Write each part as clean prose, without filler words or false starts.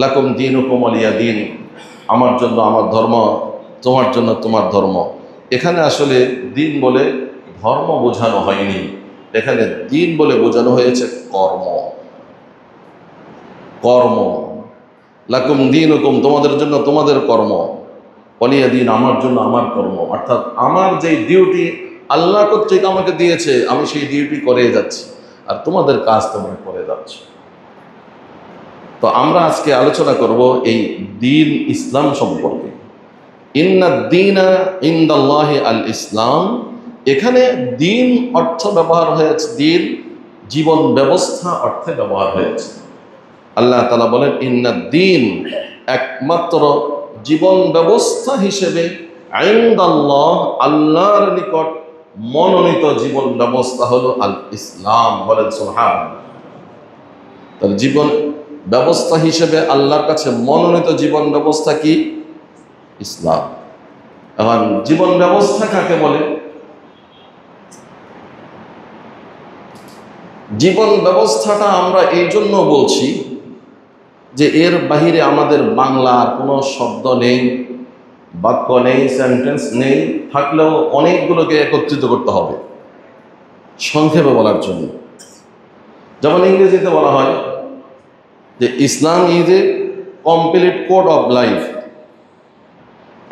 লাকুম দীনুকুম ওয়ালিয়া দীন, আমার জন্য আমার ধর্ম, তোমার জন্য তোমার ধর্ম। এখানে আসলে দিন বলে ধর্ম বোঝানো হয়নি, এখানে দিন বলে বোঝানো হয়েছে কর্ম। কর্ম, লাকুম দীনুকুম, তোমাদের জন্য তোমাদের কর্ম, ওয়ালিয়া দীন, আমার জন্য আমার কর্ম। অর্থাৎ আমার যে ডিউটি আল্লাহ কর্তৃক আমাকে দিয়েছে, আমি সেই ডিউটি করে যাচ্ছি, আর তোমাদের কাজ তোমরা করে যাচ্ছ। তো আমরা আজকে আলোচনা করব এই দিন ইসলাম সম্পর্কে। ইন্নাদ দীনা ইনদাল্লাহি আল ইসলাম। এখানে দিন অর্থ ব্যবহার হয়েছে, দিন জীবন ব্যবস্থা অর্থে ব্যবহার হয়েছে। আল্লাহ তাআলা বলেন ইন্নাদ দীন, একমাত্র জীবন ব্যবস্থা হিসেবে ইনদাল্লাহ, আল্লাহর নিকট মনোনীত জীবন ব্যবস্থা হলো আল ইসলাম। বলেন সুবহানাল্লাহ। তাহলে জীবন ব্যবস্থা হিসেবে আল্লাহর কাছে মনোনীত জীবন ব্যবস্থা কি? ইসলাম। এখন জীবন ব্যবস্থা কাকে বলে? জীবন ব্যবস্থাটা আমরা এই জন্য বলছি যে এর বাহিরে আমাদের বাংলার কোনো শব্দ নেই, বাক্য নেই, সেন্টেন্স নেই, থাকলেও অনেকগুলোকে একত্রিত করতে হবে সংক্ষেপে বলার জন্য। যেমন ইংরেজিতে বলা হয় যে Islam is a complete code of life.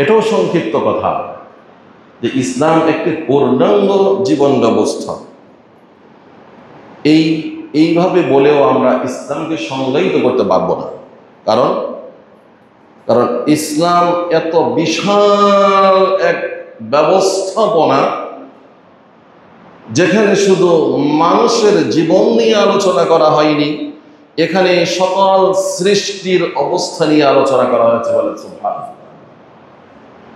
এটাও সংক্ষিপ্ত কথা যে ইসলাম একটি পূর্ণাঙ্গ জীবন ব্যবস্থা। এইভাবে বলেও আমরা ইসলামকে সংজ্ঞায়িত করতে পারবো না, কারণ ইসলাম এত বিশাল এক ব্যবস্থাপনা, যেখানে শুধু মানুষের জীবন নিয়ে আলোচনা করা হয়নি, এখানে সকল সৃষ্টির অবস্থা নিয়ে আলোচনা করা হয়েছে। বলে সুবহানাল্লাহ।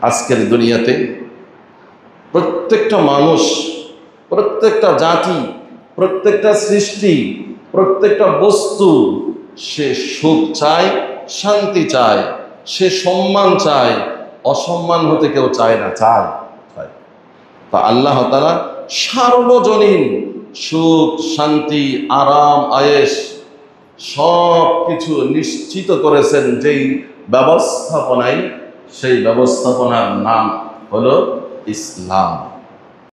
আজকের দুনিয়াতে প্রত্যেকটা মানুষ, প্রত্যেকটা জাতি, প্রত্যেকটা সৃষ্টি, প্রত্যেকটা বস্তু সে সুখ চায়, শান্তি চায়, সে সম্মান চায়। অসম্মান হতে কেউ চায় না, চায়। তা আল্লাহ তাআলা সার্বজনীন সুখ, শান্তি, আরাম, আয়েশ সব কিছু নিশ্চিত করেছেন যেই ব্যবস্থাপনায়, সেই ব্যবস্থাপনার নাম হলো ইসলাম।